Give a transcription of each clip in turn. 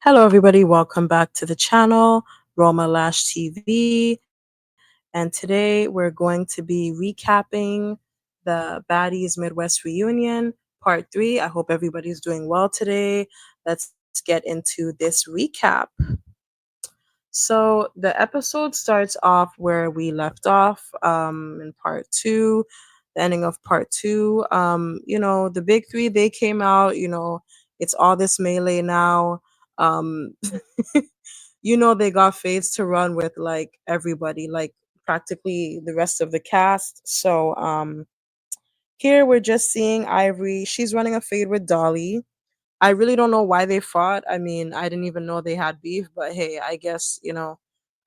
Hello, everybody. Welcome back to the channel, Roma Lash TV. And today we're going to be recapping the Baddies Midwest Reunion, Part 3. I hope everybody's doing well today. Let's get into this recap. So, the episode starts off where we left off in Part 2, the ending of Part 2. The big three, they came out, it's all this melee now. Um, they got Fades to run with like everybody, like practically the rest of the cast. So here we're just seeing Ivory. She's running a fade with Dolly. I really don't know why they fought. I mean, I didn't even know they had beef, but hey, I guess,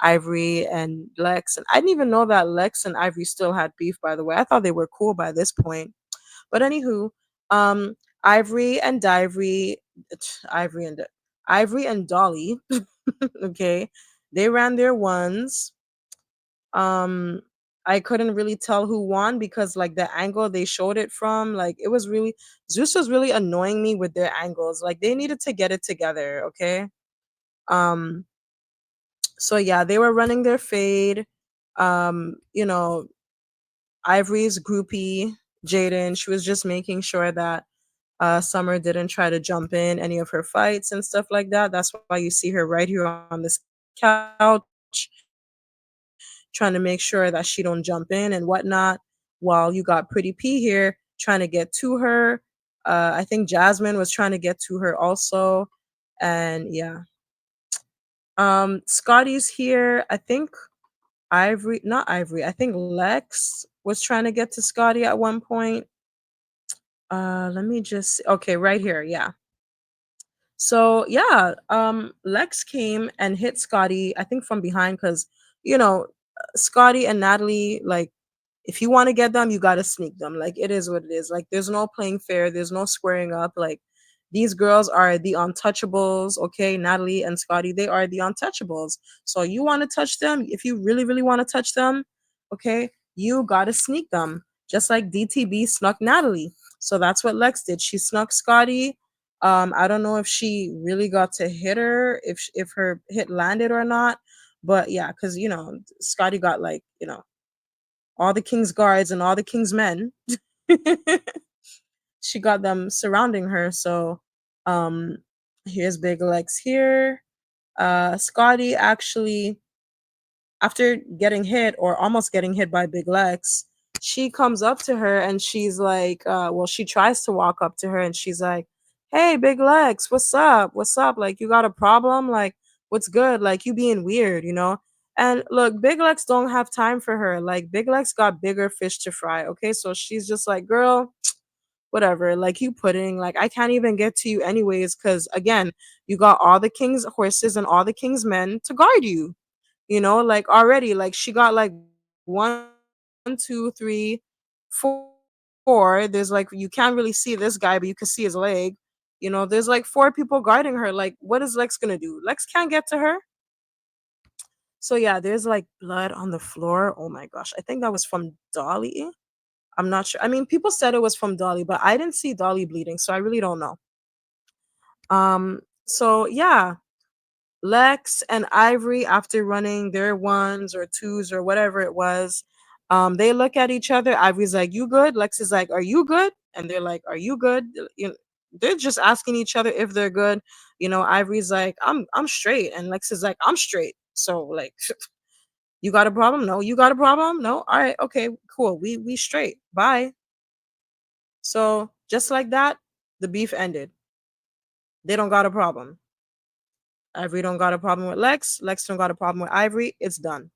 Ivory and Lex. And I didn't even know that Lex and Ivory still had beef, by the way. I thought they were cool by this point. But anywho, um, Ivory and Divry, Ivory and Ivory and Dolly, okay, they ran their ones. Um, I couldn't really tell who won because like the angle they showed it from, like it was really Zeus was really annoying me with their angles. Like they needed to get it together, okay? Um, so yeah, they were running their fade. Ivory's groupie, Jaden, she was just making sure that Summer didn't try to jump in any of her fights and stuff like that. That's why you see her right here on this couch, trying to make sure that she don't jump in and whatnot. While you got Pretty P here trying to get to her. I think Jasmine was trying to get to her also. And yeah. Scotty's here. I think Ivory, not Ivory. I think Lex was trying to get to Scotty at one point. Let me just okay, right here. Yeah. So yeah, Lex came and hit Scotty, I think from behind, because Scotty and Natalie, like, if you want to get them, you gotta sneak them. Like it is what it is. Like there's no playing fair, there's no squaring up. Like these girls are the untouchables, okay? Natalie and Scotty, they are the untouchables. So you want to touch them, if you really, really want to touch them, okay, you gotta sneak them. Just like DTB snuck Natalie. So that's what Lex did. She snuck Scotty. I don't know if she really got to hit her, if her hit landed or not. But yeah, because Scotty got like, all the king's guards and all the king's men. She got them surrounding her. So um here's Big Lex here. Scotty actually, after getting hit or almost getting hit by Big Lex, she comes up to her and she's like, she tries to walk up to her and she's like, "Hey, Big Lex, what's up? What's up? Like, you got a problem? Like, what's good? Like, you being weird, you know?" And look, Big Lex don't have time for her. Like, Big Lex got bigger fish to fry. Okay, so she's just like, "Girl, whatever. Like, you pudding. Like, I can't even get to you anyways, because again, you got all the king's horses and all the king's men to guard you, like already, like she got like one, two, three, four. There's like, you can't really see this guy, but you can see his leg. There's like four people guarding her. Like, what is Lex gonna do? Lex can't get to her. So yeah, there's like blood on the floor. Oh my gosh, I think that was from Dolly. I'm not sure. I mean, people said it was from Dolly, but I didn't see Dolly bleeding, so I really don't know. So yeah, Lex and Ivory, after running their ones or twos or whatever it was, they look at each other. Ivory's like, "You good?" Lex is like, "Are you good?" And they're like, "Are you good?" They're just asking each other if they're good. Ivory's like, I'm straight," and Lex is like, "I'm straight." So like, you got a problem? No. You got a problem? No. All right. Okay. Cool. We straight. Bye. So just like that, the beef ended. They don't got a problem. Ivory don't got a problem with Lex. Lex don't got a problem with Ivory. It's done.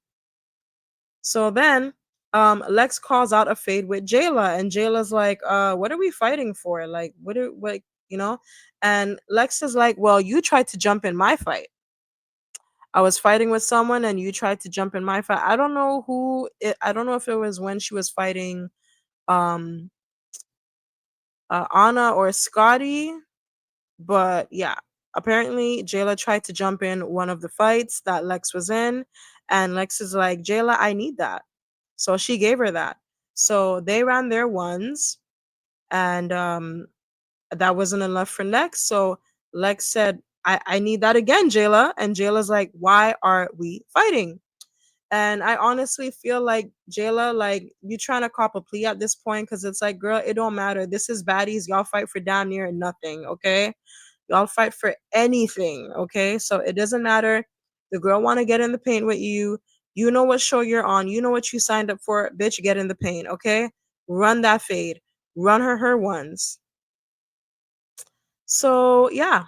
So then Lex calls out a fade with Jayla, and Jayla's like, what are we fighting for? Like, what you know? And Lex is like, well, you tried to jump in my fight. I was fighting with someone and you tried to jump in my fight. I don't know I don't know if it was when she was fighting um Anna or Scotty. But yeah, apparently Jayla tried to jump in one of the fights that Lex was in, and Lex is like, "Jayla, I need that." So she gave her that. So they ran their ones, and that wasn't enough for Lex. So Lex said, I need that again, Jayla. And Jayla's like, why are we fighting? And I honestly feel like Jayla, like you trying to cop a plea at this point because it's like, girl, it don't matter. This is baddies. Y'all fight for damn near nothing, okay? Y'all fight for anything, okay? So it doesn't matter. The girl want to get in the paint with you. You know what show you're on. You know what you signed up for. Bitch, get in the paint, okay? Run that fade. Run her ones. So yeah,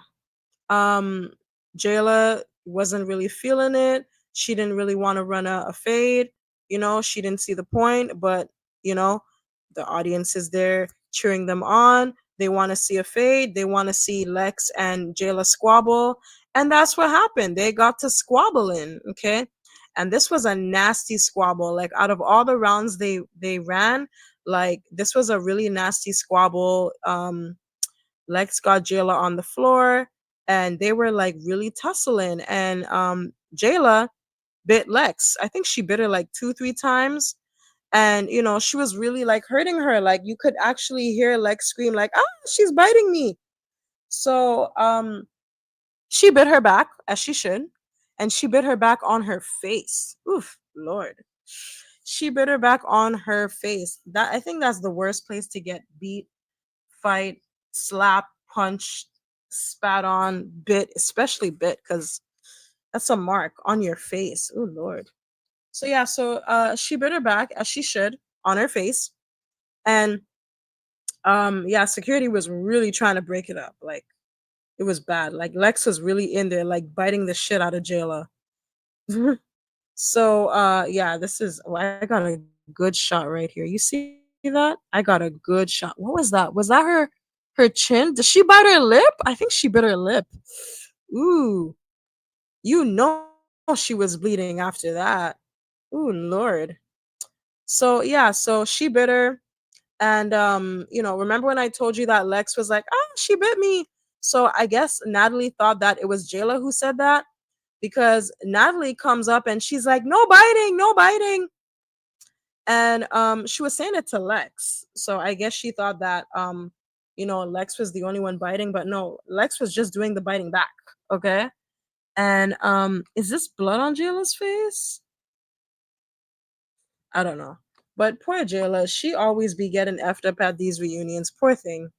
um, Jayla wasn't really feeling it. She didn't really want to run a fade. You know, she didn't see the point, but you know, the audience is there cheering them on. They want to see a fade. They want to see Lex and Jayla squabble. And that's what happened. They got to squabbling, okay? And this was a nasty squabble. Like out of all the rounds they ran, like this was a really nasty squabble. Lex got Jayla on the floor and they were like really tussling. And Jayla bit Lex. I think she bit her like 2, 3 times. And you know, she was really like hurting her. Like you could actually hear Lex scream, like, ah, she's biting me. So she bit her back as she should, and she bit her back on her face. Oof, Lord. She bit her back on her face. That I think that's the worst place to get beat, fight, slap, punch, spat on, bit, especially bit, because that's a mark on your face. Oh Lord. So yeah, so she bit her back as she should on her face. And yeah, security was really trying to break it up. Like it was bad. Like Lex was really in there, like biting the shit out of Jayla. So yeah, this is oh, I got a good shot right here. You see that? I got a good shot. What was that? Was that her chin? Did she bite her lip? I think she bit her lip. Ooh. You know she was bleeding after that. Ooh Lord. So yeah, so she bit her. And you know, remember when I told you that Lex was like, "Ah, she bit me." So I guess Natalie thought that it was Jayla who said that because Natalie comes up and she's like, "No biting, no biting." And she was saying it to Lex. So I guess she thought that you know, Lex was the only one biting, but no, Lex was just doing the biting back, okay? And is this blood on Jayla's face? I don't know. But poor Jayla, she always be getting effed up at these reunions. Poor thing.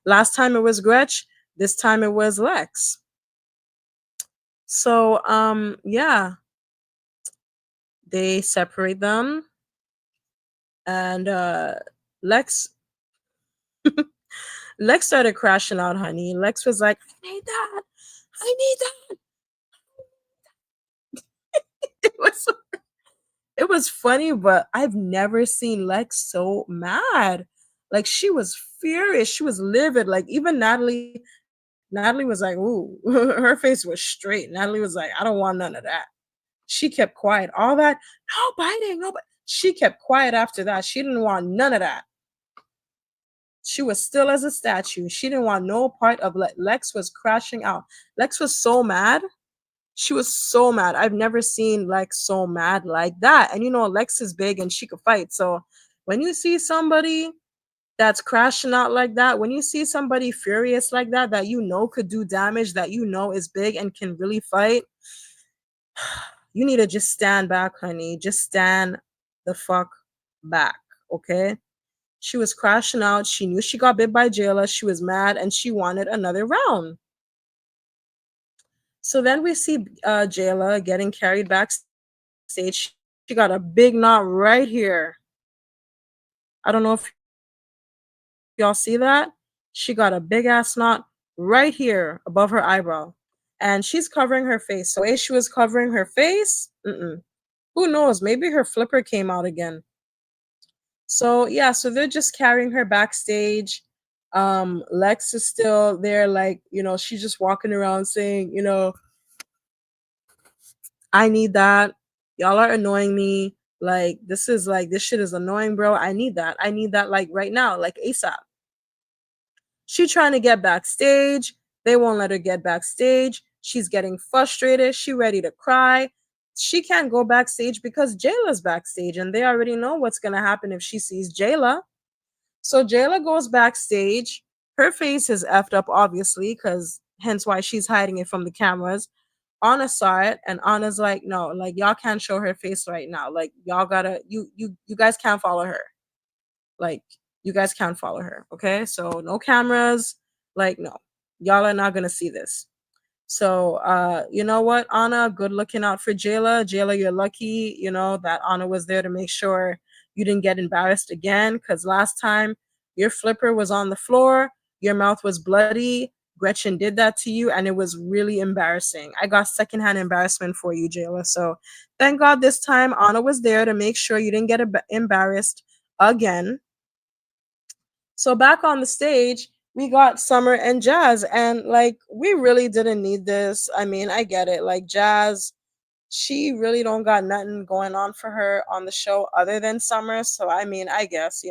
Last time it was Gretch, this time it was Lex. So yeah, they separate them and Lex Lex started crashing out, honey. Lex was like, I need that. I need that. It was it was funny, but I've never seen Lex so mad. Like she was furious. She was livid. Like even Natalie was like, ooh, her face was straight. Natalie was like, I don't want none of that. She kept quiet. All that, no biting, no. She kept quiet after that. She didn't want none of that. She was still as a statue. She didn't want no part of Lex was crashing out. Lex was so mad. She was so mad. I've never seen Lex so mad like that. And you know, Lex is big and she could fight. So when you see somebody that's crashing out like that, when you see somebody furious like that, that you know could do damage, that you know is big and can really fight, you need to just stand back, honey. Just stand the fuck back, okay? She was crashing out. She knew she got bit by Jayla. She was mad and she wanted another round. So then we see Jayla getting carried backstage. She got a big knot right here. I don't know if y'all see that. She got a big ass knot right here above her eyebrow. And she's covering her face. So the way she was covering her face, who knows? Maybe her flipper came out again. So yeah, so they're just carrying her backstage. Lex is still there, like, you know, she's just walking around saying, you know, I need that. Y'all are annoying me. Like, this shit is annoying, bro. I need that. I need that like right now, like ASAP. She trying to get backstage. They won't let her get backstage. She's getting frustrated. She ready to cry. She can't go backstage because Jayla's backstage and they already know what's going to happen if she sees Jayla. So Jayla goes backstage. Her face is effed up, obviously, because hence why she's hiding it from the cameras. Anna saw it, and Anna's like, no, like y'all can't show her face right now. Like y'all gotta, you guys can't follow her. Like you guys can't follow her. Okay, so no cameras. Like no, y'all are not gonna see this. So, you know what, Anna, good looking out for Jayla. Jayla, you're lucky, that Anna was there to make sure you didn't get embarrassed again. Because last time your flipper was on the floor, your mouth was bloody. Gretchen did that to you, and it was really embarrassing. I got secondhand embarrassment for you, Jayla. So, thank God this time Anna was there to make sure you didn't get embarrassed again. So back on the stage, we got Summer and Jazz, and like we really didn't need this. I mean, I get it. Like Jazz, she really don't got nothing going on for her on the show other than Summer. So I mean, I guess,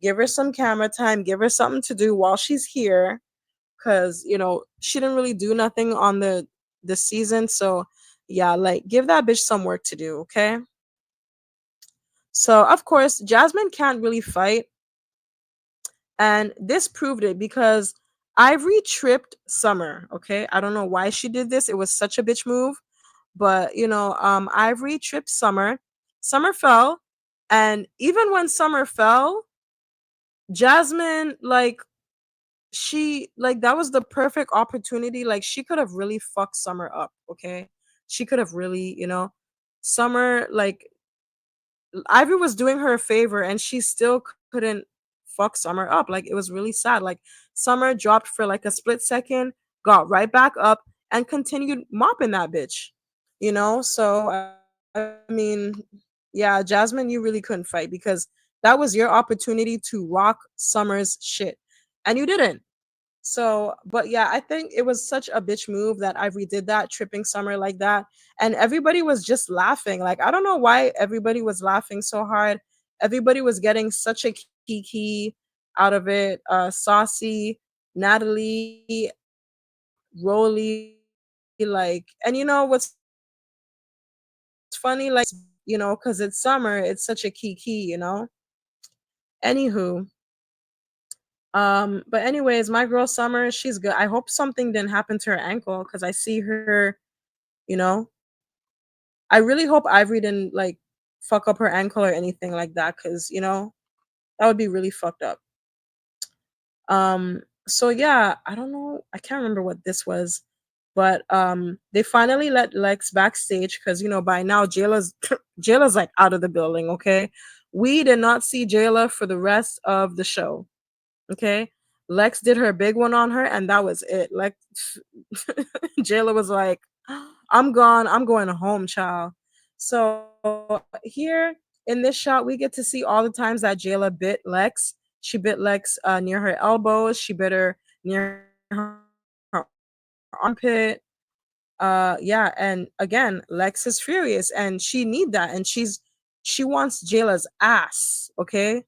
give her some camera time, give her something to do while she's here, cuz she didn't really do nothing on the season. So yeah, like give that bitch some work to do, okay? So of course, Jasmine can't really fight. And this proved it because Ivory tripped Summer. Okay. I don't know why she did this. It was such a bitch move. But, Ivory tripped Summer. Summer fell. And even when Summer fell, Jasmine, like, that was the perfect opportunity. Like, she could have really fucked Summer up. Okay. She could have really, Summer, like, Ivy was doing her a favor and she still couldn't fuck Summer up. Like it was really sad. Like Summer dropped for like a split second, got right back up and continued mopping that bitch. So I mean, yeah, Jasmine, you really couldn't fight because that was your opportunity to rock Summer's shit. And you didn't. So, but yeah, I think it was such a bitch move that Ivory did that, tripping Summer like that. And everybody was just laughing. Like, I don't know why everybody was laughing so hard. Everybody was getting such a kiki out of it. Saucy, Natalie, Rolly, like, and what's funny, like, because it's summer, it's such a kiki. Anywho, but anyways, my girl Summer, she's good. I hope something didn't happen to her ankle because I see her, you know. I really hope Ivory didn't like fuck up her ankle or anything like that because that would be really fucked up. So yeah, I don't know. I can't remember what this was, but they finally let Lex backstage because by now Jayla's Jayla's like out of the building. Okay, we did not see Jayla for the rest of the show. Okay. Lex did her big one on her, and that was it. Like, Jayla was like, I'm gone. I'm going home, child. So, here in this shot, we get to see all the times that Jayla bit Lex. She bit Lex near her elbows. She bit her near her armpit. Yeah. And again, Lex is furious, and she need that. And she wants Jayla's ass. Okay.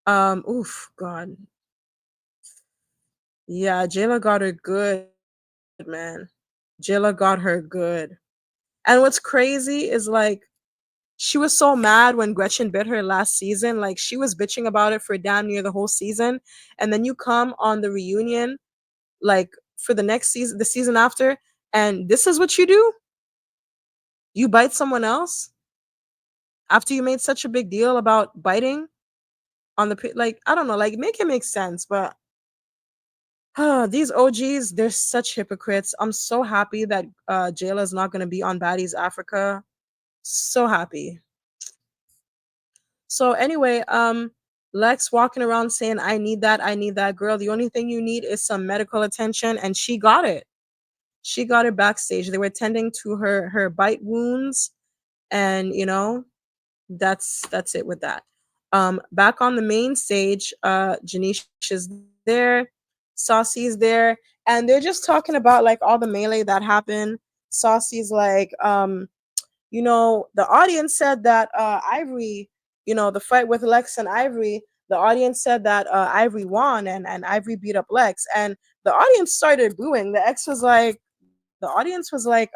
Oof, God. Yeah, Jayla got her good, man. Jayla got her good. And what's crazy is like she was so mad when Gretchen bit her last season. Like she was bitching about it for damn near the whole season. And then you come on the reunion, like for the next season, the season after, and this is what you do? You bite someone else after you made such a big deal about biting on like, I don't know, like make it make sense, but these OGs, they're such hypocrites. I'm so happy that Jayla's not gonna be on Baddies Africa. So happy. So anyway, Lex walking around saying, I need that girl. The only thing you need is some medical attention, and she got it. She got it backstage. They were tending to her bite wounds, and that's it with that. Back on the main stage, Janice is there, Saucy's there, and they're just talking about like all the melee that happened. Saucy's like, the audience said that Ivory, the fight with Lex and Ivory, the audience said that Ivory won and Ivory beat up Lex, and the audience started booing. The audience was like,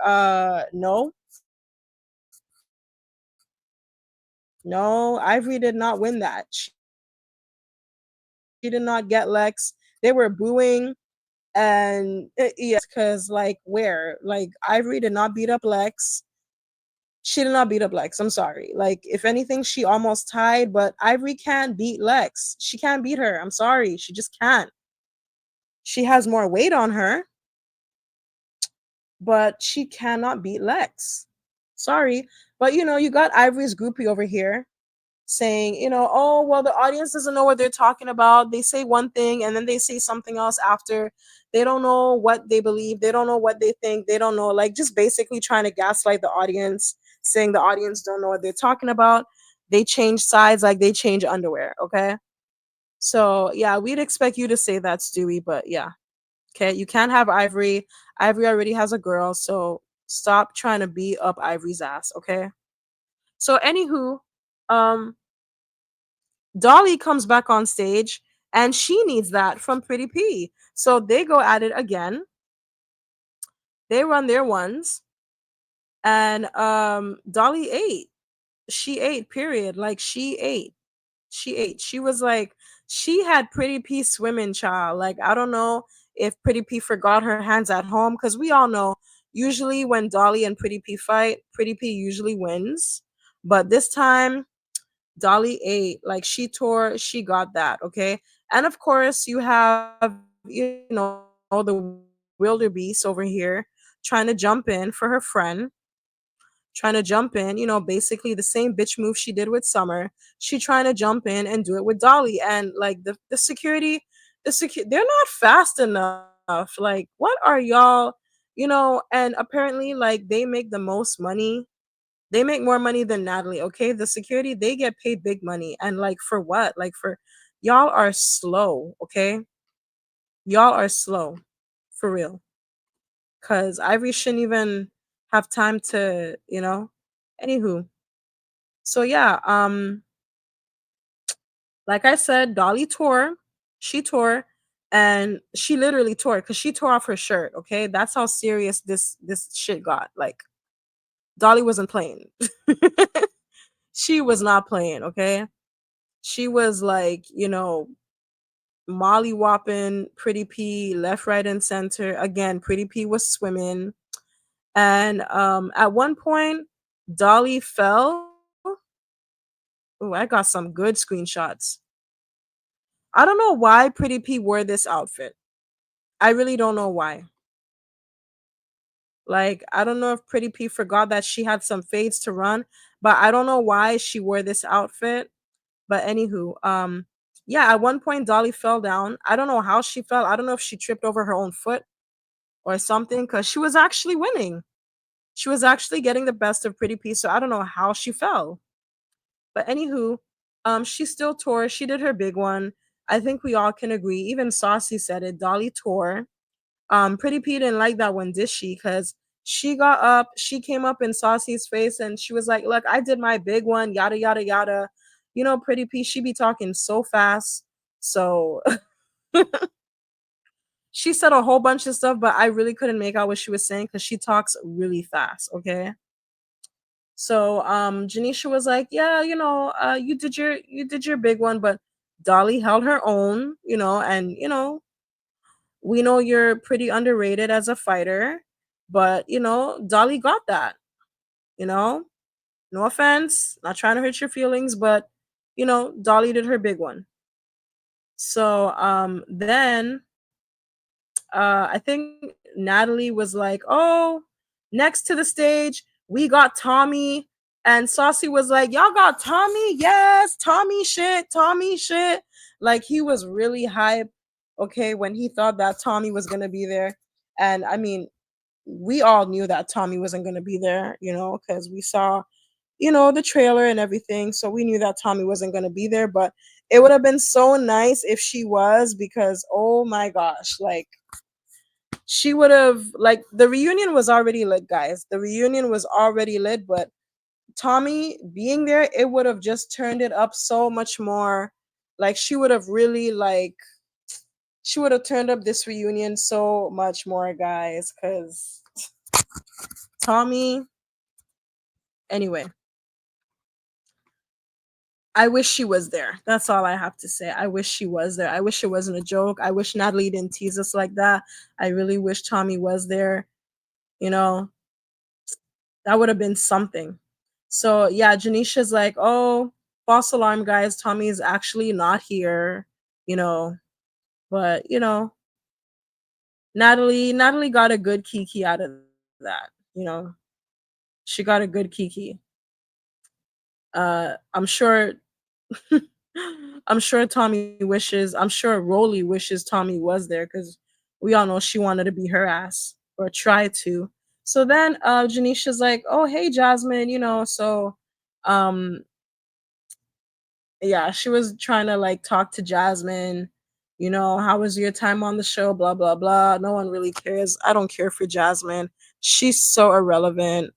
no, no, Ivory did not win that. She did not get Lex. They were booing. And yes, because like where? Like Ivory did not beat up Lex. She did not beat up Lex. I'm sorry. Like, if anything, she almost tied, but Ivory can't beat Lex. She can't beat her. I'm sorry. She just can't. She has more weight on her, but she cannot beat Lex. Sorry. But you got Ivory's groupie over here saying, oh, well, the audience doesn't know what they're talking about. They say one thing and then they say something else after. They don't know what they believe. They don't know what they think. They don't know, like, just basically trying to gaslight the audience, saying the audience don't know what they're talking about. They change sides like they change underwear. Okay. So, yeah, we'd expect you to say that, Stewie, but yeah. Okay. You can't have Ivory. Ivory already has a girl. So stop trying to beat up Ivory's ass. Okay. So, anywho, um, Dolly comes back on stage and she needs that from Pretty P. So they go at it again. They run their ones and Dolly ate. She ate, period. Like she ate. She ate. She was like she had Pretty P swimming, child. Like I don't know if Pretty P forgot her hands at home cuz we all know usually when Dolly and Pretty P fight, Pretty P usually wins. But this time Dolly ate, like she tore, she got that, okay? And of course, you have, the wildebeest over here trying to jump in for her friend, trying to jump in, basically the same bitch move she did with Summer. She trying to jump in and do it with Dolly. And like the security, they're not fast enough. Like, what are y'all, and apparently, like, they make the most money, they make more money than Natalie, okay? The security, they get paid big money. And like for what? Like for y'all are slow, okay? Y'all are slow. For real. Cause Ivory shouldn't even have time to. Anywho. So yeah, like I said, Dolly tore. She tore and she literally tore because she tore off her shirt, okay? That's how serious this shit got. Like Dolly wasn't playing. She was not playing, okay? She was like, Molly whopping Pretty P left, right, and center. Again, Pretty P was swimming. And at one point, Dolly fell. Oh, I got some good screenshots. I don't know why Pretty P wore this outfit. I really don't know why. Like, I don't know if Pretty P forgot that she had some fades to run, but I don't know why she wore this outfit. But anywho, yeah, at one point Dolly fell down. I don't know how she fell. I don't know if she tripped over her own foot or something because she was actually winning. She was actually getting the best of Pretty P, so I don't know how she fell. But anywho, she still tore. She did her big one. I think we all can agree. Even Saucy said it. Dolly tore. Pretty P didn't like that one, did she? Because she got up, she came up in Saucy's face and she was like, look, I did my big one, yada yada yada. Pretty P, she be talking so fast. So she said a whole bunch of stuff, but I really couldn't make out what she was saying because she talks really fast, okay? So Janisha was like, yeah, you did your big one, but Dolly held her own, and we know you're pretty underrated as a fighter, but Dolly got that, you know? No offense, not trying to hurt your feelings, but Dolly did her big one. So then I think Natalie was like, "Oh, next to the stage, we got Tommy." And Saucy was like, "Y'all got Tommy? Yes, Tommy shit, Tommy shit." Like he was really hype, okay, when he thought that Tommy was going to be there. And I mean, we all knew that Tommy wasn't going to be there, cuz we saw the trailer and everything. So we knew that Tommy wasn't going to be there, but it would have been so nice if she was because oh my gosh, like she would have like the reunion was already lit, guys. The reunion was already lit, but Tommy being there, it would have just turned it up so much more. Like she would have really like she would have turned up this reunion so much more, guys, cuz Tommy anyway. I wish she was there. That's all I have to say. I wish she was there. I wish it wasn't a joke. I wish Natalie didn't tease us like that. I really wish Tommy was there. You know, that would have been something. So yeah, Janisha's like, oh, false alarm, guys. Tommy is actually not here. You know, but Natalie got a good kiki out of that. She got a good kiki. I'm sure I'm sure Rolly wishes Tommy was there because we all know she wanted to be her ass or try to. So then Janisha's like, oh hey Jasmine, so um yeah, she was trying to like talk to Jasmine, how was your time on the show, blah blah blah. No one really cares. I don't care for Jasmine. She's so irrelevant.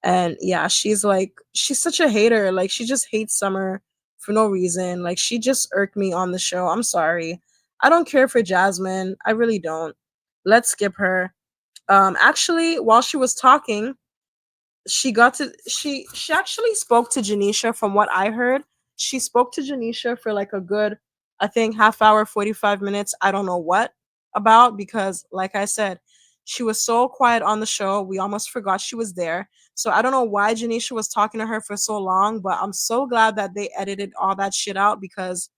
And yeah, she's such a hater. Like she just hates Summer for no reason. Like she just irked me on the show. I'm sorry. I don't care for Jasmine. I really don't. Let's skip her. Actually, while she was talking, she actually spoke to Janisha from what I heard. She spoke to Janisha for like a good, I think, half hour, 45 minutes. I don't know what about because like I said, she was so quiet on the show. We almost forgot she was there. So I don't know why Janisha was talking to her for so long, but I'm so glad that they edited all that shit out because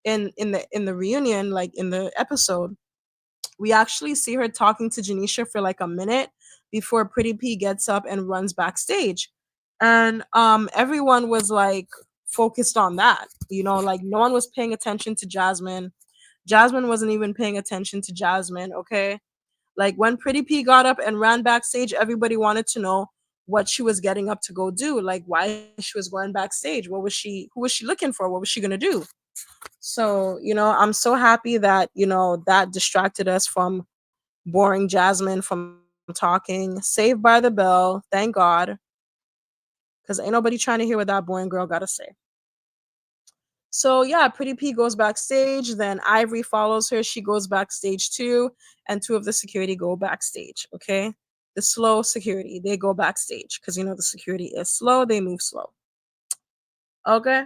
in the reunion, like in the episode, we actually see her talking to Janisha for like a minute before Pretty P gets up and runs backstage. And everyone was like focused on that. Like no one was paying attention to Jasmine. Jasmine wasn't even paying attention to Jasmine, okay? Like when Pretty P got up and ran backstage, everybody wanted to know what she was getting up to go do, like why she was going backstage. Who was she looking for? What was she gonna do? So, I'm so happy that, that distracted us from boring Jasmine from talking. Saved by the bell. Thank God. Because ain't nobody trying to hear what that boring girl got to say. So, yeah, Pretty P goes backstage. Then Ivory follows her. She goes backstage too. And two of the security go backstage. Okay. The slow security, they go backstage because, the security is slow. They move slow. Okay.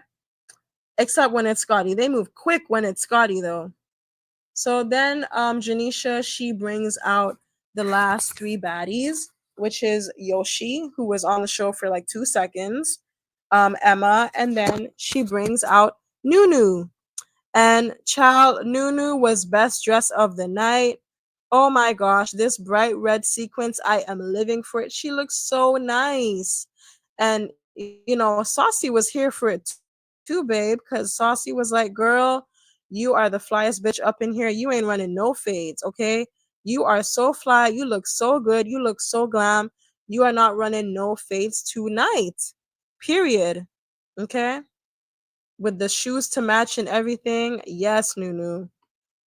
Except when it's Scotty. They move quick when it's Scotty, though. So then Janisha, she brings out the last three baddies, which is Yoshi, who was on the show for like 2 seconds, Emma, and then she brings out Nunu. And child, Nunu was best dress of the night. Oh my gosh, this bright red sequence, I am living for it. She looks so nice. And Saucy was here for it too, babe, because Saucy was like, girl, you are the flyest bitch up in here. You ain't running no fades, okay? You are so fly. You look so good. You look so glam. You are not running no fades tonight. Period. Okay? With the shoes to match and everything. Yes, Nunu.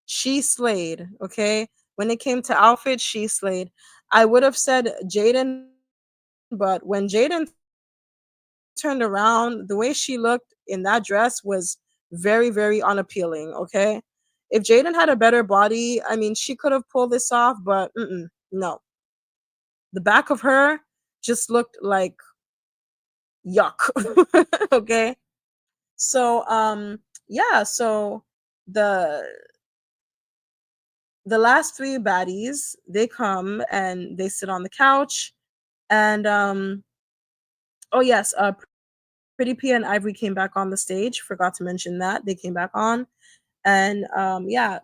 She slayed, okay? When it came to outfits, she slayed. I would have said Jaden, but when Jaden turned around, the way she looked in that dress was very, very unappealing, okay? If Jaden had a better body, I mean, she could have pulled this off, but no. The back of her just looked like yuck. Okay? So yeah, so the the last three baddies, they come and they sit on the couch and oh yes, Pretty P and Ivory came back on the stage. Forgot to mention that. They came back on. And yeah,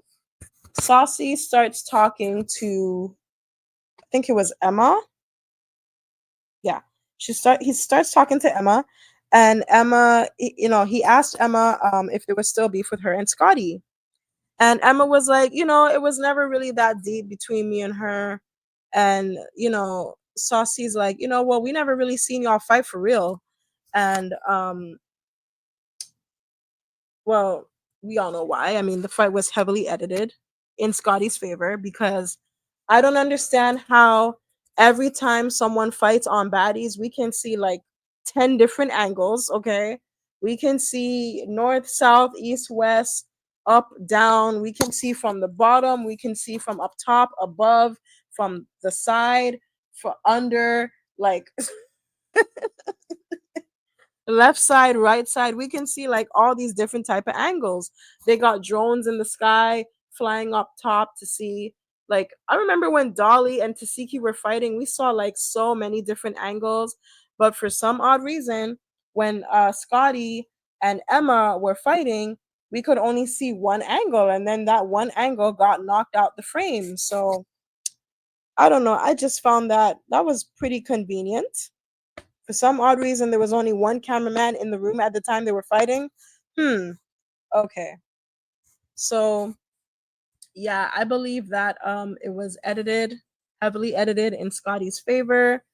Saucy starts talking to, I think it was Emma. Yeah. He starts talking to Emma, and Emma, he asked Emma if there was still beef with her and Scotty. And Emma was like, it was never really that deep between me and her. And, Saucy's like, well, we never really seen y'all fight for real. And well, we all know why. I mean, the fight was heavily edited in Scotty's favor because I don't understand how every time someone fights on baddies, we can see like 10 different angles, okay? We can see north, south, east, west, up, down. We can see from the bottom, we can see from up top, above, from the side, for under, like left side, right side. We can see like all these different type of angles. They got drones in the sky flying up top to see. Like I remember when Dolly and Tasiki were fighting, we saw like so many different angles. But for some odd reason, when Scotty and Emma were fighting, we could only see one angle, and then that one angle got knocked out the frame. So I don't know. I just found that that was pretty convenient. For some odd reason, there was only one cameraman in the room at the time they were fighting. Hmm. Okay. So yeah, I believe that it was edited, heavily edited in Scotty's favor.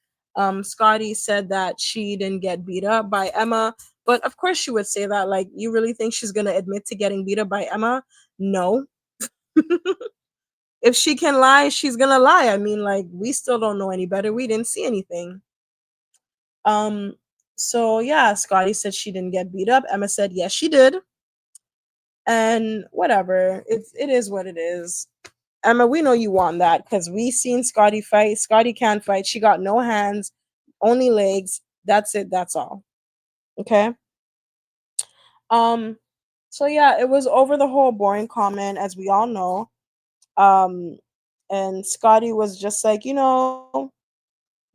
Scotty said that she didn't get beat up by Emma, but of course she would say that. Like, you really think she's gonna admit to getting beat up by Emma? No. If she can lie, she's gonna lie. I mean, like, we still don't know any better. We didn't see anything. Um, so yeah, Scotty said she didn't get beat up. Emma said yes, she did. And whatever. It is what it is. Emma, we know you want that because we seen Scotty fight. Scotty can't fight. She got no hands, only legs. That's it. That's all. Okay. Um. So yeah, it was over the whole boring comment, as we all know. Um, and Scotty was just like, you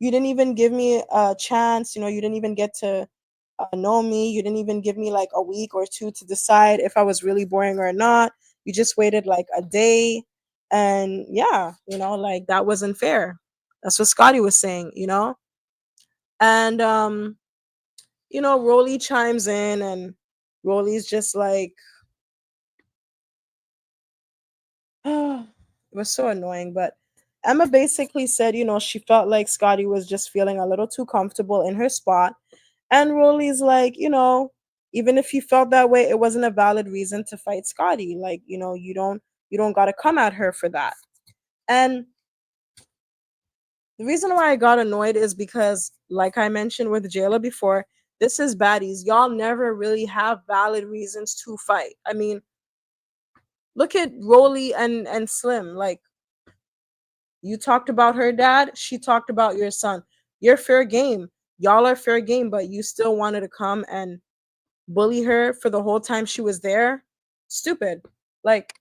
didn't even give me a chance. You didn't even get to know me. You didn't even give me like a week or two to decide if I was really boring or not. You just waited like a day. And yeah, like that wasn't fair. That's what Scotty was saying. And, Rolly chimes in, and Rolly's just like, it was so annoying. But Emma basically said, she felt like Scotty was just feeling a little too comfortable in her spot. And Rolly's like, even if he felt that way, it wasn't a valid reason to fight Scotty. Like, you don't gotta come at her for that. And the reason why I got annoyed is because, like I mentioned with Jayla before, this is baddies. Y'all never really have valid reasons to fight. I mean, look at Rolly and Slim. Like, you talked about her dad, she talked about your son. You're fair game. Y'all are fair game, but you still wanted to come and bully her for the whole time she was there. Stupid. Like,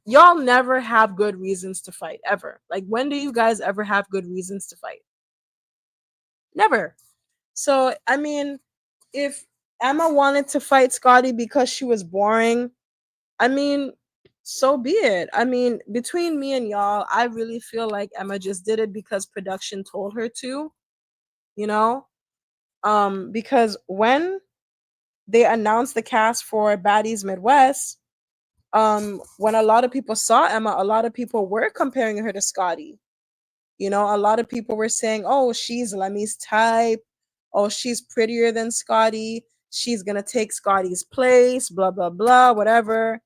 y'all never have good reasons to fight ever. Like, when do you guys ever have good reasons to fight? Never. So I mean, if Emma wanted to fight Scotty because she was boring, I mean, so be it. I mean, between me and y'all, I really feel like Emma just did it because production told her to, you know? Because when they announced the cast for Baddies Midwest, when a lot of people saw Emma, a lot of people were comparing her to Scotty. A lot of people were saying, "Oh, she's Lemmy's type. Oh, she's prettier than Scotty. She's gonna take Scotty's place." Blah blah blah. Whatever.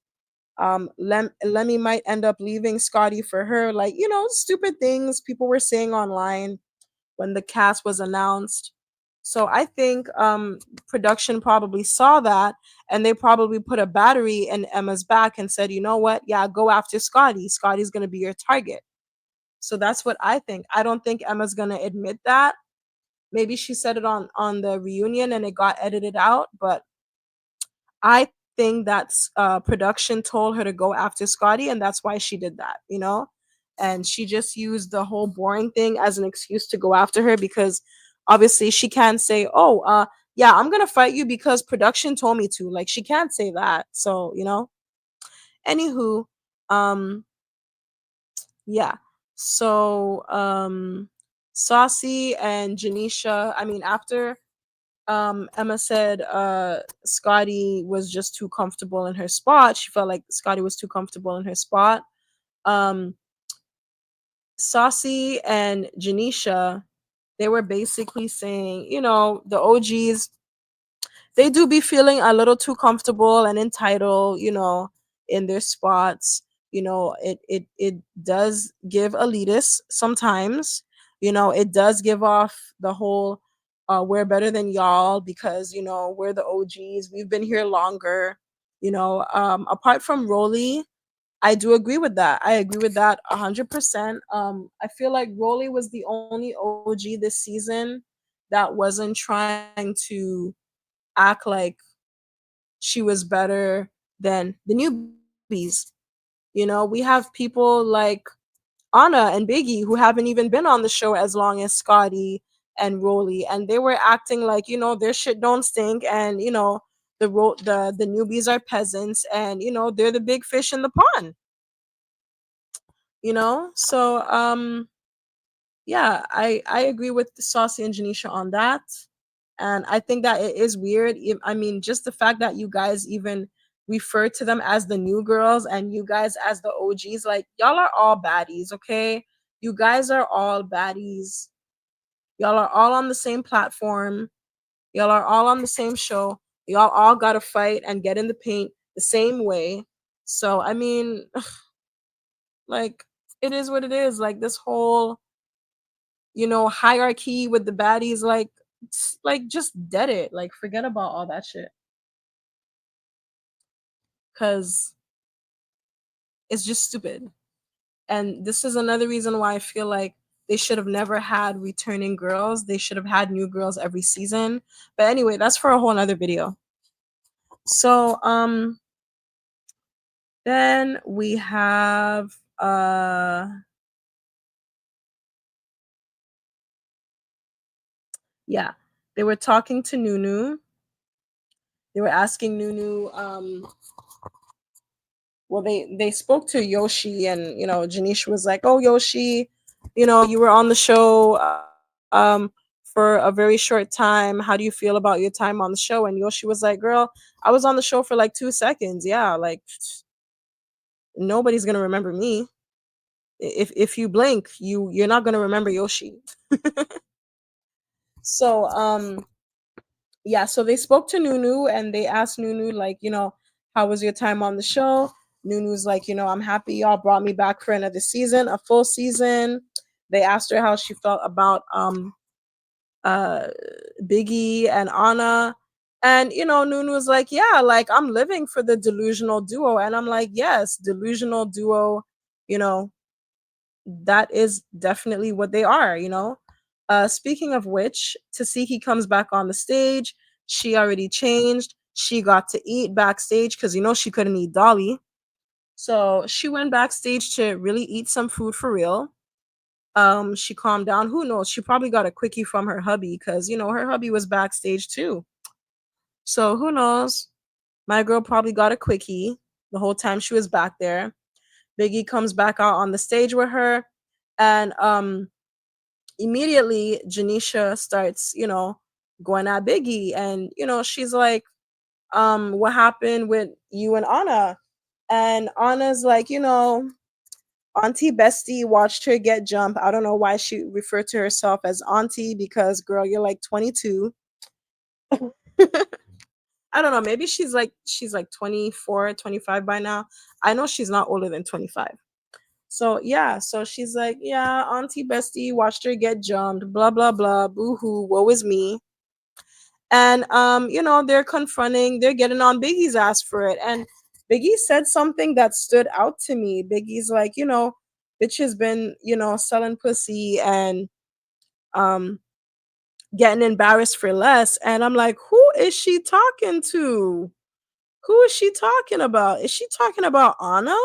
Lemmy might end up leaving Scotty for her. Like, stupid things people were saying online when the cast was announced. So I think production probably saw that, and they probably put a battery in Emma's back and said, "You know what? Yeah, go after Scotty. Scotty's going to be your target." So that's what I think. I don't think Emma's going to admit that. Maybe she said it on the reunion and it got edited out, but I think that's production told her to go after Scotty, and that's why she did that. And she just used the whole boring thing as an excuse to go after her because obviously she can't say, "Oh, yeah, I'm gonna fight you because production told me to." Like, she can't say that. So, anywho, um, yeah. So, Saucy and Janisha, I mean, after Emma said Scotty was just too comfortable in her spot. She felt like Scotty was too comfortable in her spot. Um, Saucy and Janisha, they were basically saying, the OGs, they do be feeling a little too comfortable and entitled, in their spots. It does give elitist sometimes. It does give off the whole we're better than y'all because we're the OGs. We've been here longer. Apart from Rolly, I do agree with that. I agree with that 100%. I feel like Rolly was the only OG this season that wasn't trying to act like she was better than the newbies. We have people like Anna and Biggie who haven't even been on the show as long as Scotty and Rolly, and they were acting like their shit don't stink, and the newbies are peasants, and they're the big fish in the pond. So yeah, I agree with Saucy and Janisha on that. And I think that it is weird. I mean, just the fact that you guys even refer to them as the new girls and you guys as the OGs, like y'all are all baddies, okay? You guys are all baddies. Y'all are all on the same platform. Y'all are all on the same show. Y'all all got to fight and get in the paint the same way. So, I mean, like, it is what it is. Like, this whole hierarchy with the baddies, like just dead it. Like forget about all that shit. Cause it's just stupid. And this is another reason why I feel like they should have never had returning girls. They should have had new girls every season. But anyway, that's for a whole nother video. So then we have yeah, they were talking to Nunu. They were asking Nunu well, they spoke to Yoshi, and Janish was like, "Oh, Yoshi, you were on the show for a very short time. How do you feel about your time on the show?" And Yoshi was like, "Girl, I was on the show for like 2 seconds. Yeah, like nobody's gonna remember me. If you blink, you're not gonna remember Yoshi." So yeah, so they spoke to Nunu and they asked Nunu, like, how was your time on the show? Nunu's like, I'm happy y'all brought me back for another season, a full season. They asked her how she felt about uh Biggie and Anna. And Nunu was like, yeah, like I'm living for the delusional duo. And I'm like, yes, delusional duo, you know, that is definitely what they are. Speaking of which, Tasiki comes back on the stage. She already changed. She got to eat backstage because she couldn't eat Dolly. So she went backstage to really eat some food for real. She calmed down. Who knows? She probably got a quickie from her hubby because her hubby was backstage too. So who knows? My girl probably got a quickie the whole time she was back there. Biggie comes back out on the stage with her, and immediately Janisha starts, going at Biggie, and she's like, what happened with you and Anna? And Anna's like, Auntie Bestie watched her get jumped. I don't know why she referred to herself as Auntie because girl, you're like 22. I don't know, maybe she's like 24, 25 by now. I know she's not older than 25. So yeah, so she's like, yeah, Auntie Bestie watched her get jumped, blah blah blah, boo hoo, woe is me. And they're getting on Biggie's ass for it. And Biggie said something that stood out to me. Biggie's like, bitch has been, selling pussy and um getting embarrassed for less. And I'm like, who is she talking to? Who is she talking about? Is she talking about Anna?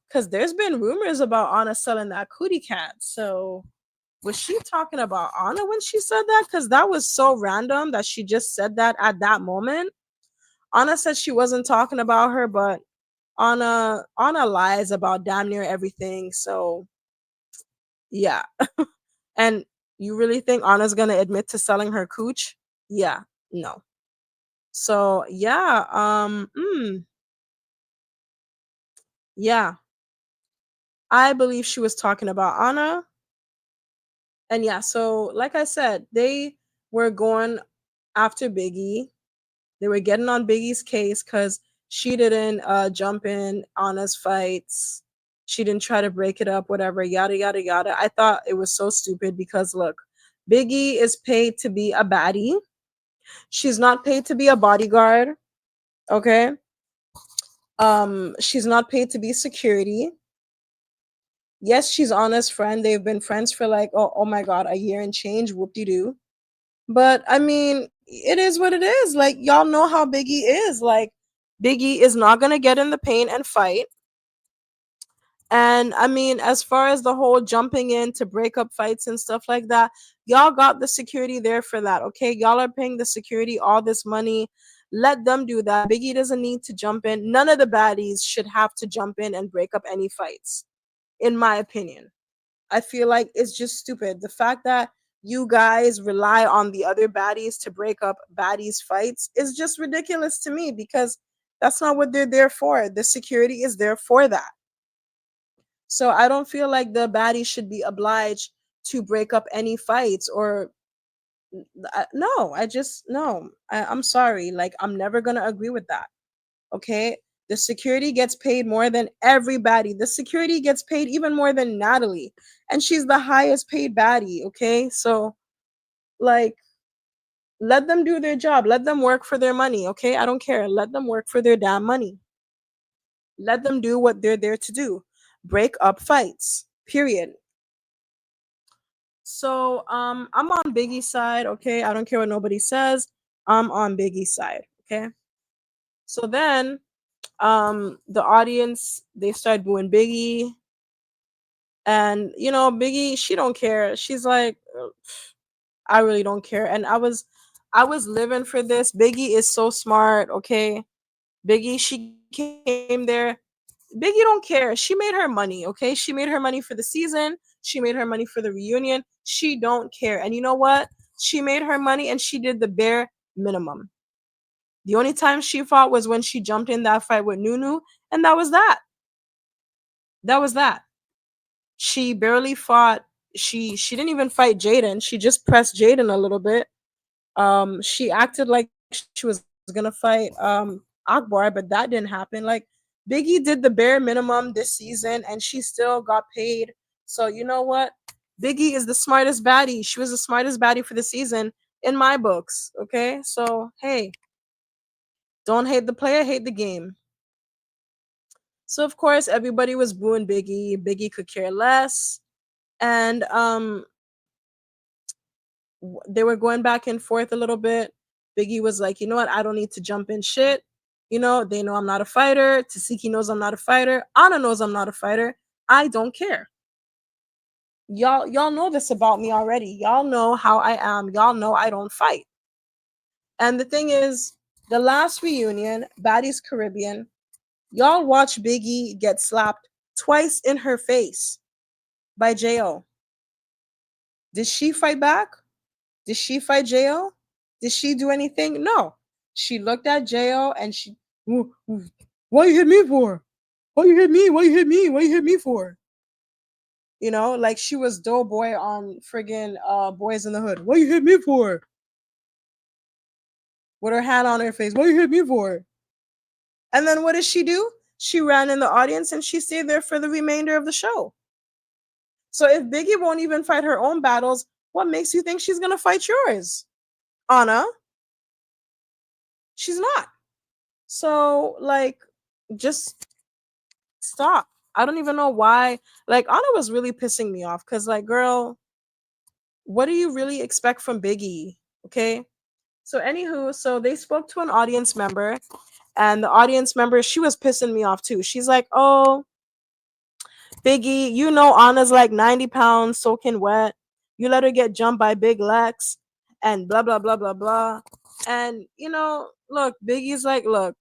Because there's been rumors about Anna selling that cootie cat. So was she talking about Anna when she said that? Because that was so random that she just said that at that moment. Anna said she wasn't talking about her, but Anna lies about damn near everything. So yeah. And you really think Anna's gonna admit to selling her cooch? Yeah, no. So yeah, yeah. I believe she was talking about Anna. And yeah, so like I said, they were going after Biggie. They were getting on Biggie's case because she didn't jump in Anna's fights. She didn't try to break it up, whatever, yada yada yada. I thought it was so stupid because look, Biggie is paid to be a baddie. She's not paid to be a bodyguard. Okay. She's not paid to be security. Yes, she's Anna's friend. They've been friends for like oh my god, a year and change, whoop de doo. But I mean, it is what it is. Like, y'all know how Biggie is. Like, Biggie is not gonna get in the paint and fight. And I mean, as far as the whole jumping in to break up fights and stuff like that, y'all got the security there for that, okay? Y'all are paying the security all this money. Let them do that. Biggie doesn't need to jump in. None of the baddies should have to jump in and break up any fights, in my opinion. I feel like it's just stupid. The fact that you guys rely on the other baddies to break up baddies' fights is just ridiculous to me, because that's not what they're there for. The security is there for that. So I don't feel like the baddie should be obliged to break up any fights or no, I just no. I'm sorry. Like, I'm never going to agree with that. Okay? The security gets paid more than everybody. The security gets paid even more than Natalie, and she's the highest paid baddie, okay? So like, let them do their job. Let them work for their money, okay? I don't care. Let them work for their damn money. Let them do what they're there to do. Break up fights. Period. So I'm on Biggie's side, okay? I don't care what nobody says. I'm on Biggie's side, okay? So then the audience, they start booing Biggie, and Biggie, she don't care. She's like, I really don't care. And I was living for this. Biggie is so smart, okay? Biggie, she came there. Biggie don't care. She made her money, okay? She made her money for the season. She made her money for the reunion. She don't care. And you know what? She made her money and she did the bare minimum. The only time she fought was when she jumped in that fight with Nunu, and that was that. That was that. She barely fought. She didn't even fight Jaden. She just pressed Jaden a little bit. She acted like she was gonna fight Akbar, but that didn't happen. Like, Biggie did the bare minimum this season and she still got paid. So you know what? Biggie is the smartest baddie. She was the smartest baddie for the season in my books. Okay. So hey, don't hate the player, hate the game. So of course everybody was booing Biggie. Biggie could care less. And they were going back and forth a little bit. Biggie was like, you know what? I don't need to jump in shit. They know I'm not a fighter. Tasiki knows I'm not a fighter. Anna knows I'm not a fighter. I don't care. Y'all know this about me already. Y'all know how I am. Y'all know I don't fight. And the thing is, the last reunion, Baddies Caribbean, y'all watch Biggie get slapped twice in her face by Jo. Did she fight back? Did she fight Jo? Did she do anything? No. She looked at Jo and she, what you hit me for? What you hit me? What you hit me? What you hit me for? Like she was Doughboy on friggin' Boys in the Hood. What you hit me for? With her hand on her face. What you hit me for? And then what did she do? She ran in the audience and she stayed there for the remainder of the show. So if Biggie won't even fight her own battles, what makes you think she's gonna fight yours? Anna? She's not. So like, just stop. I don't even know why. Like, Anna was really pissing me off because, like, girl, what do you really expect from Biggie? Okay. So, anywho, so they spoke to an audience member, and the audience member, she was pissing me off too. She's like, oh, Biggie, Anna's like 90 pounds soaking wet. You let her get jumped by Big Lex and blah, blah, blah, blah, blah. And, look, Biggie's like, look,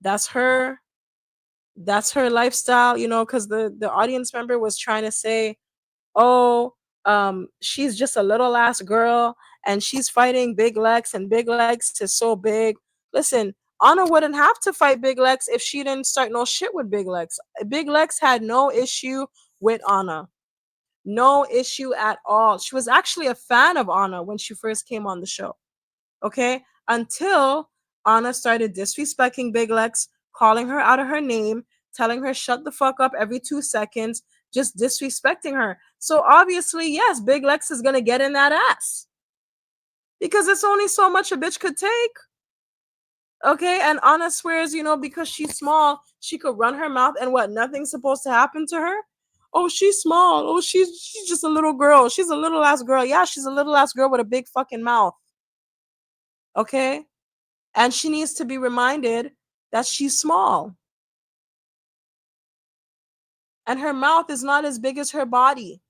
that's her. That's her lifestyle, because the audience member was trying to say, oh, she's just a little ass girl and she's fighting Big Lex and Big Lex is so big. Listen, Anna wouldn't have to fight Big Lex if she didn't start no shit with Big Lex. Big Lex had no issue with Anna. No issue at all. She was actually a fan of Anna when she first came on the show. Okay? Until Anna started disrespecting Big Lex, calling her out of her name, telling her shut the fuck up every 2 seconds, just disrespecting her. So obviously, yes, Big Lex is gonna get in that ass. Because it's only so much a bitch could take. Okay, and Anna swears, because she's small, she could run her mouth and what, nothing's supposed to happen to her? Oh, she's small. Oh, she's just a little girl. She's a little ass girl. Yeah, she's a little ass girl with a big fucking mouth. Okay? And she needs to be reminded that she's small. And her mouth is not as big as her body.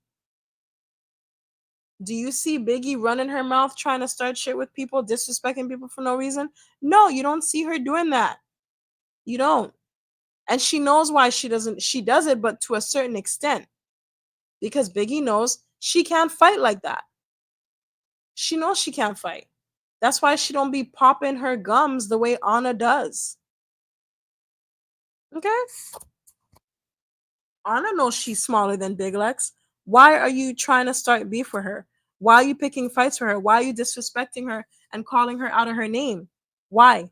Do you see Biggie running her mouth trying to start shit with people, disrespecting people for no reason? No, you don't see her doing that. You don't. And she knows why she doesn't. She does it, but to a certain extent. Because Biggie knows she can't fight like that. She knows she can't fight. That's why she don't be popping her gums the way Anna does. Okay? Anna knows she's smaller than Big Lex. Why are you trying to start beef for her? Why are you picking fights for her? Why are you disrespecting her and calling her out of her name? Why?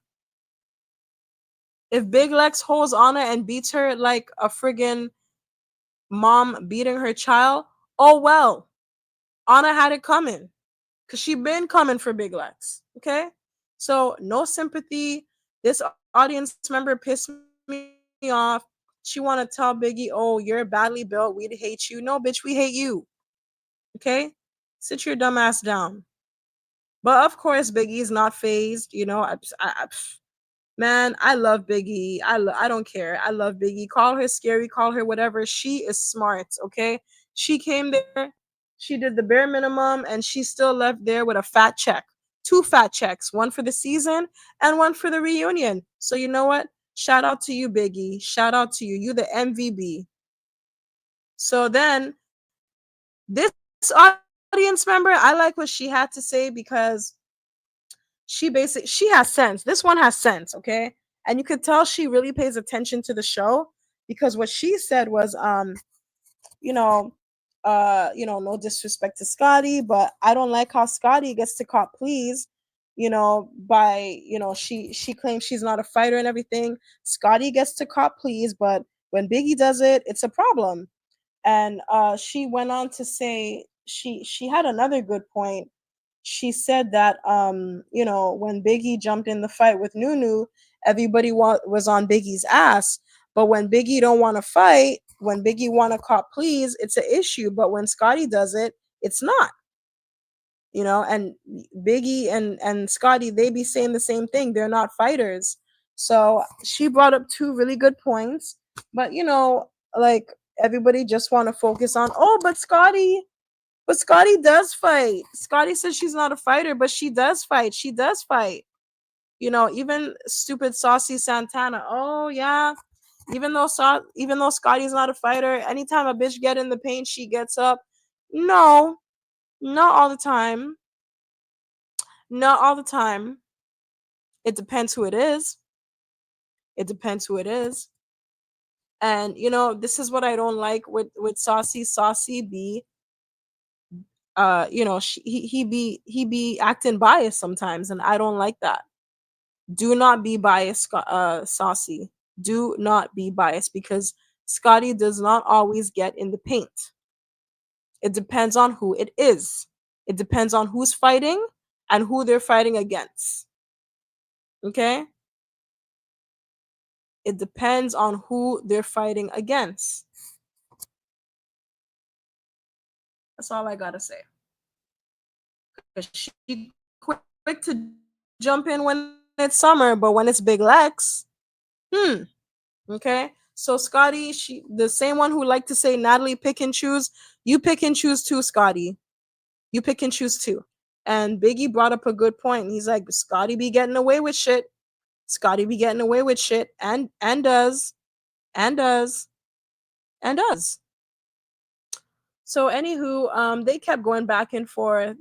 If Big Lex holds Anna and beats her like a friggin' mom beating her child, oh well. Anna had it coming. Cause she been coming for Big Lex. Okay? So no sympathy. This audience member pissed me off. She wanna tell Biggie, oh, you're badly built, we'd hate you. No, bitch, we hate you. Okay? Sit your dumb ass down. But of course, Biggie's not phased. You know, man, I love Biggie. I don't care. I love Biggie. Call her scary, call her whatever. She is smart, okay? She came there, she did the bare minimum, and she still left there with a fat check. Two fat checks, one for the season and one for the reunion. So you know what? Shout out to you, Biggie. Shout out to you. You the MVP. So then this audience member, I like what she had to say because she has sense. This one has sense, okay? And you could tell she really pays attention to the show because what she said was you know, no disrespect to Scotty, but I don't like how Scotty gets to cop please, by, she claims she's not a fighter and everything. Scotty gets to cop please, but when Biggie does it, it's a problem. And she went on to say she had another good point. She said that when Biggie jumped in the fight with Nunu, everybody was on Biggie's ass. But when Biggie don't want to fight, when Biggie want to cop please, it's an issue. But when Scotty does it, it's not. And Biggie and Scotty, they be saying the same thing. They're not fighters. So she brought up two really good points. But like everybody just want to focus on, oh, but Scotty does fight. Scotty says she's not a fighter, but she does fight. She does fight. Even stupid saucy Santana. Oh yeah. Even though Scotty's not a fighter, anytime a bitch get in the paint, she gets up. No, not all the time. Not all the time. It depends who it is. It depends who it is. And this is what I don't like with Saucy. Saucy be he be acting biased sometimes, and I don't like that. Do not be biased, Saucy. Do not be biased because Scotty does not always get in the paint. It depends on who it is. It depends on who's fighting and who they're fighting against. Okay? It depends on who they're fighting against. That's all I gotta say. She quick to jump in when it's summer, but when it's Big Lex, okay. So Scotty, she the same one who liked to say Natalie pick and choose. You pick and choose too, Scotty. You pick and choose too. And Biggie brought up a good point. He's like, Scotty be getting away with shit. Scotty be getting away with shit, and does, and does, and does. So anywho, they kept going back and forth.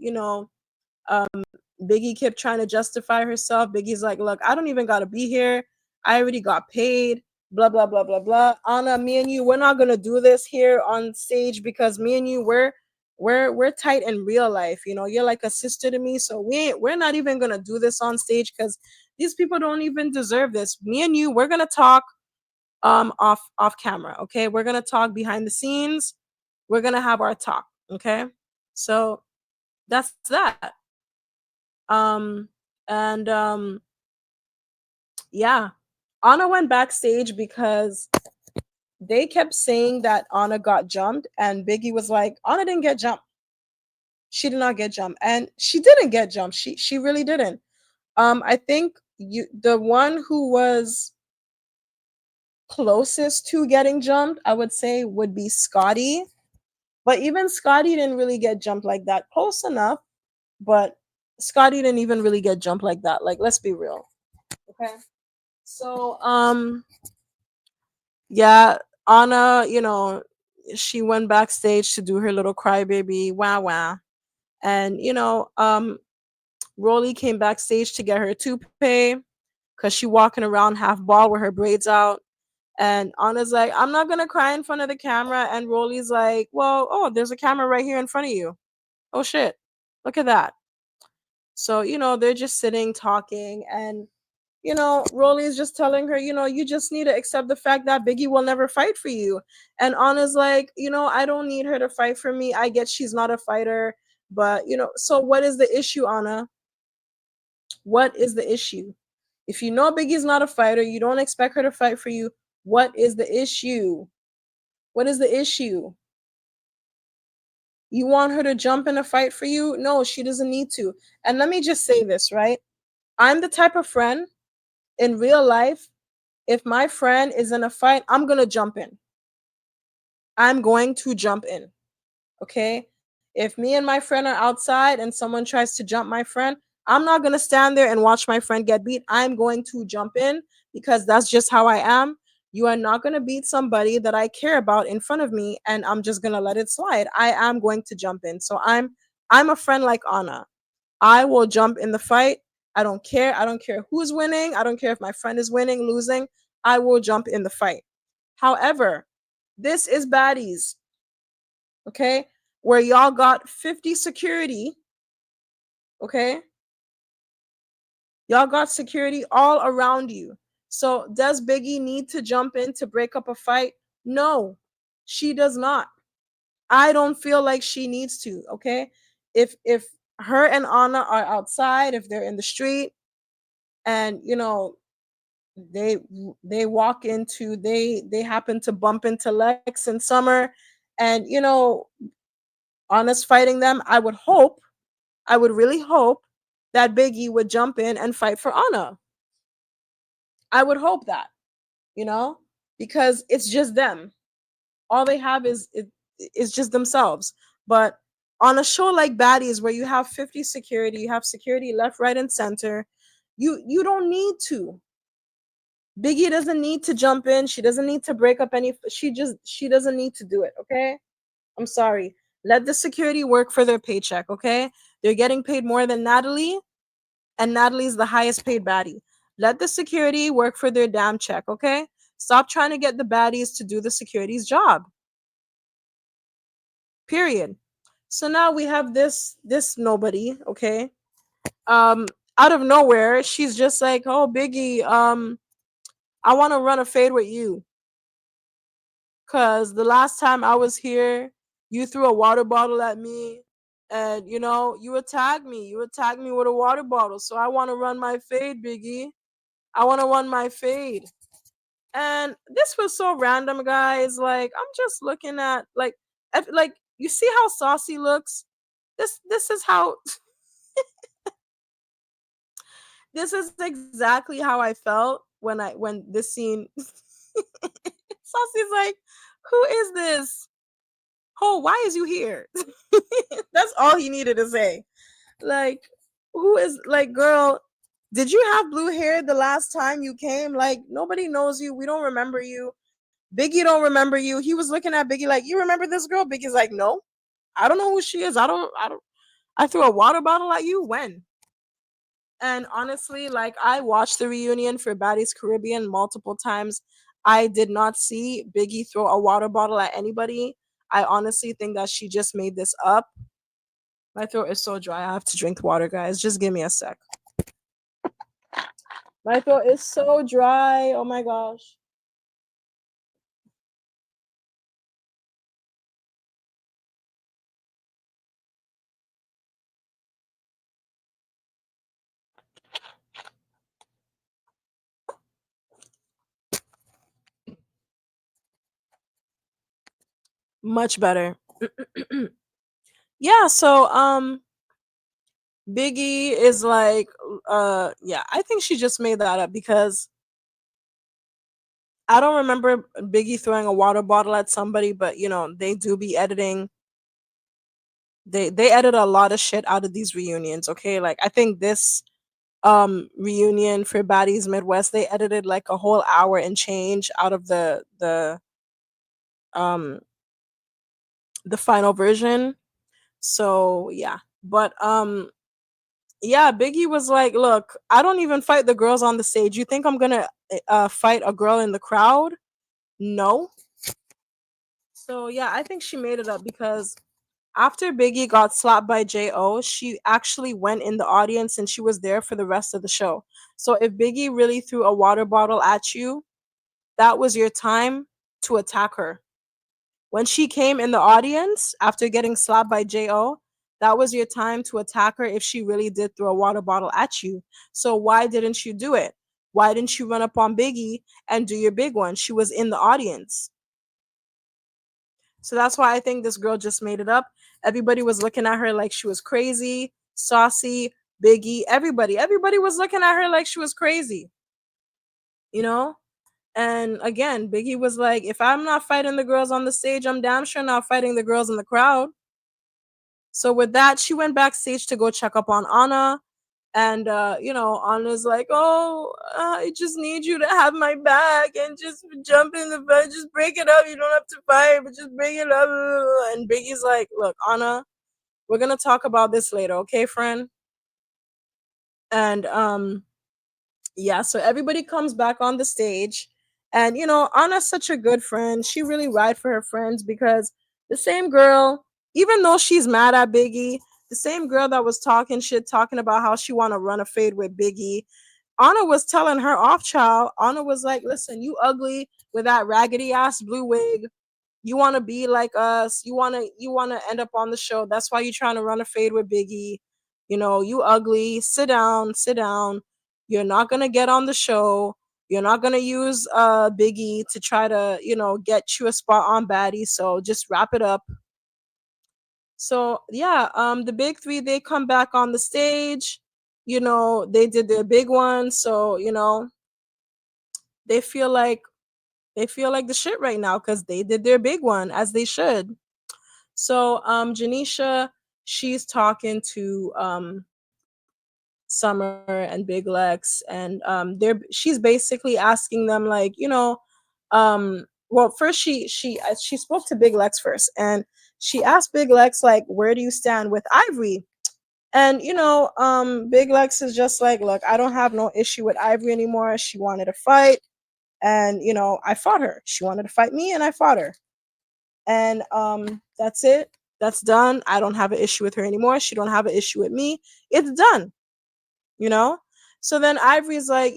Um, Biggie kept trying to justify herself. Biggie's like, look, I don't even gotta be here. I already got paid. Blah blah blah blah blah. Anna, me and you, we're not gonna do this here on stage because me and you, we're tight in real life. You're like a sister to me, so we're not even gonna do this on stage because these people don't even deserve this. Me and you, we're gonna talk off camera. Okay, we're gonna talk behind the scenes. We're gonna have our talk. Okay, so that's that. Um, and yeah, Anna went backstage because they kept saying that Anna got jumped, and Biggie was like, Anna didn't get jumped. She did not get jumped, and she didn't get jumped. She really didn't. I think the one who was closest to getting jumped, I would say would be Scotty. But even Scotty didn't really get jumped like that. Close enough, but Scotty didn't even really get jumped like that. Like, let's be real. Okay. So, yeah, Anna, she went backstage to do her little crybaby wow wow. And, Rolly came backstage to get her toupee because she walking around half bald with her braids out. And Anna's like, I'm not gonna cry in front of the camera. And Rolly's like, well, oh, there's a camera right here in front of you. Oh shit. Look at that. So, they're just sitting talking, and Rolly's just telling her, you just need to accept the fact that Biggie will never fight for you. And Anna's like, I don't need her to fight for me. I get she's not a fighter, but so what is the issue, Anna? What is the issue? If you know Biggie's not a fighter, you don't expect her to fight for you. What is the issue? What is the issue? You want her to jump in a fight for you? No, she doesn't need to. And let me just say this, right? I'm the type of friend in real life, if my friend is in a fight, I'm going to jump in. I'm going to jump in. Okay? If me and my friend are outside and someone tries to jump my friend, I'm not going to stand there and watch my friend get beat. I'm going to jump in because that's just how I am. You are not going to beat somebody that I care about in front of me and I'm just going to let it slide. I am going to jump in. So I'm a friend like Anna. I will jump in the fight. I don't care. I don't care who's winning. I don't care if my friend is winning, losing. I will jump in the fight. However, this is baddies, okay? Where y'all got 50 security, okay? Y'all got security all around you. So does Biggie need to jump in to break up a fight? No, she does not. I don't feel like she needs to, okay? If her and Anna are outside, if they're in the street and they they walk into they happen to bump into Lex and Summer and Anna's fighting them, I would really hope that Biggie would jump in and fight for Anna. I would hope that, you know, because it's just them. All they have is just themselves. But on a show like Baddies, where you have 50 security, you have security left, right, and center, you don't need to. Biggie doesn't need to jump in. She doesn't need to break up any. She doesn't need to do it. Okay, I'm sorry. Let the security work for their paycheck. Okay, they're getting paid more than Natalie, and Natalie's the highest paid baddie. Let the security work for their damn check. Okay, stop trying to get the baddies to do the security's job. Period. So now we have this nobody. Okay, um, out of nowhere, she's just like, oh Biggie, I want to run a fade with you. Cause the last time I was here, you threw a water bottle at me and you attacked me. You attacked me with a water bottle. So I want to run my fade, Biggie. I want to run my fade. And this was so random, guys. Like I'm just looking at like you see how saucy looks? This is how this is exactly how I felt when this scene Saucy's like, who is this? Oh, why is you here? That's all he needed to say. Like, who is like, girl, did you have blue hair the last time you came? Like, nobody knows you. We don't remember you. Biggie don't remember you. He was looking at Biggie like, you remember this girl? Biggie's like, no, I don't know who she is. I threw a water bottle at you when? And honestly, like I watched the reunion for Baddies Caribbean multiple times. I did not see Biggie throw a water bottle at anybody. I honestly think that she just made this up. My throat is so dry. I have to drink water, guys. Just give me a sec. My throat is so dry. Oh my gosh. Much better. Yeah, so Biggie is like, yeah, I think she just made that up because I don't remember Biggie throwing a water bottle at somebody, but they do be editing. They edit a lot of shit out of these reunions, okay? Like I think this reunion for Baddies Midwest, they edited like a whole hour and change out of um the final version. So, yeah. But yeah, Biggie was like, "Look, I don't even fight the girls on the stage. You think I'm going to fight a girl in the crowd? No." So, yeah, I think she made it up because after Biggie got slapped by J.O., she actually went in the audience and she was there for the rest of the show. So if Biggie really threw a water bottle at you, that was your time to attack her. When she came in the audience after getting slapped by J.O., that was your time to attack her if she really did throw a water bottle at you. So why didn't you do it? Why didn't you run up on Biggie and do your big one? She was in the audience. So that's why I think this girl just made it up. Everybody was looking at her like she was crazy, saucy, Biggie, everybody was looking at her like she was crazy, you know? And again, Biggie was like, if I'm not fighting the girls on the stage, I'm damn sure not fighting the girls in the crowd. So with that, she went backstage to go check up on Anna. And Anna's like, "Oh, I just need you to have my back and just jump in the fight, just break it up. You don't have to fight, but just break it up." And Biggie's like, "Look, Anna, we're gonna talk about this later, okay, friend?" And yeah, so everybody comes back on the stage, and Anna's such a good friend. She really ride for her friends because the same girl, even though she's mad at Biggie, the same girl that was talking shit, talking about how she want to run a fade with Biggie, Anna was telling her off, child. Anna was like, "Listen, you ugly with that raggedy ass blue wig. You want to be like us. You want to end up on the show. That's why you're trying to run a fade with Biggie. You ugly. Sit down, sit down. You're not going to get on the show. You're not going to use Biggie to try to, get you a spot on Baddie. So just wrap it up." So, yeah, the big 3, they come back on the stage. They did their big one, so, they feel like the shit right now cuz they did their big one as they should. So, Janisha, she's talking to Summer and Big Lex, and she's basically asking them like, well, first she spoke to Big Lex first, and she asked Big Lex like, "Where do you stand with Ivory?" And Big Lex is just like, "Look, I don't have no issue with Ivory anymore. She wanted to fight, and I fought her. She wanted to fight me, and I fought her. And that's it. That's done. I don't have an issue with her anymore. She don't have an issue with me. It's done." you know so then Ivory's like,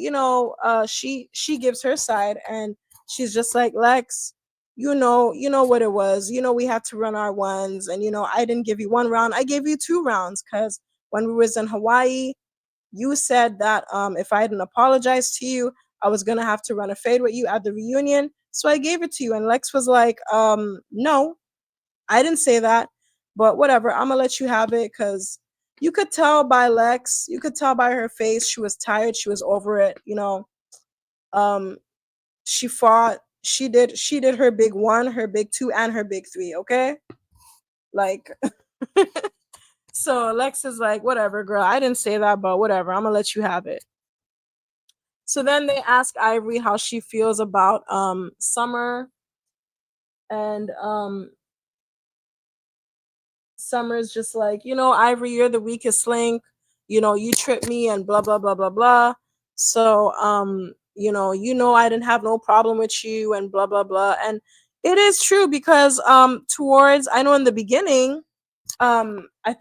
she gives her side, and she's just like, "Lex, you know what it was. We had to run our ones, and I didn't give you 1 round, I gave you 2 rounds, because when we was in Hawaii, you said that if I didn't apologize to you, I was gonna have to run a fade with you at the reunion, so I gave it to you." And Lex was like, "No, I didn't say that, but whatever. I'm gonna let you have it," because you could tell by Lex, you could tell by her face, she was tired, she was over it. Um, she fought, she did her big 1, her big 2, and her big 3. Okay, like, so Lex is like, "Whatever, girl. I didn't say that, but whatever. I'm gonna let you have it." So then they ask Ivory how she feels about Summer, and Summer's just like, "Ivory, you're the weakest link. You tripped me and blah blah blah blah blah. So I didn't have no problem with you and blah blah blah." And it is true because towards, I know in the beginning, I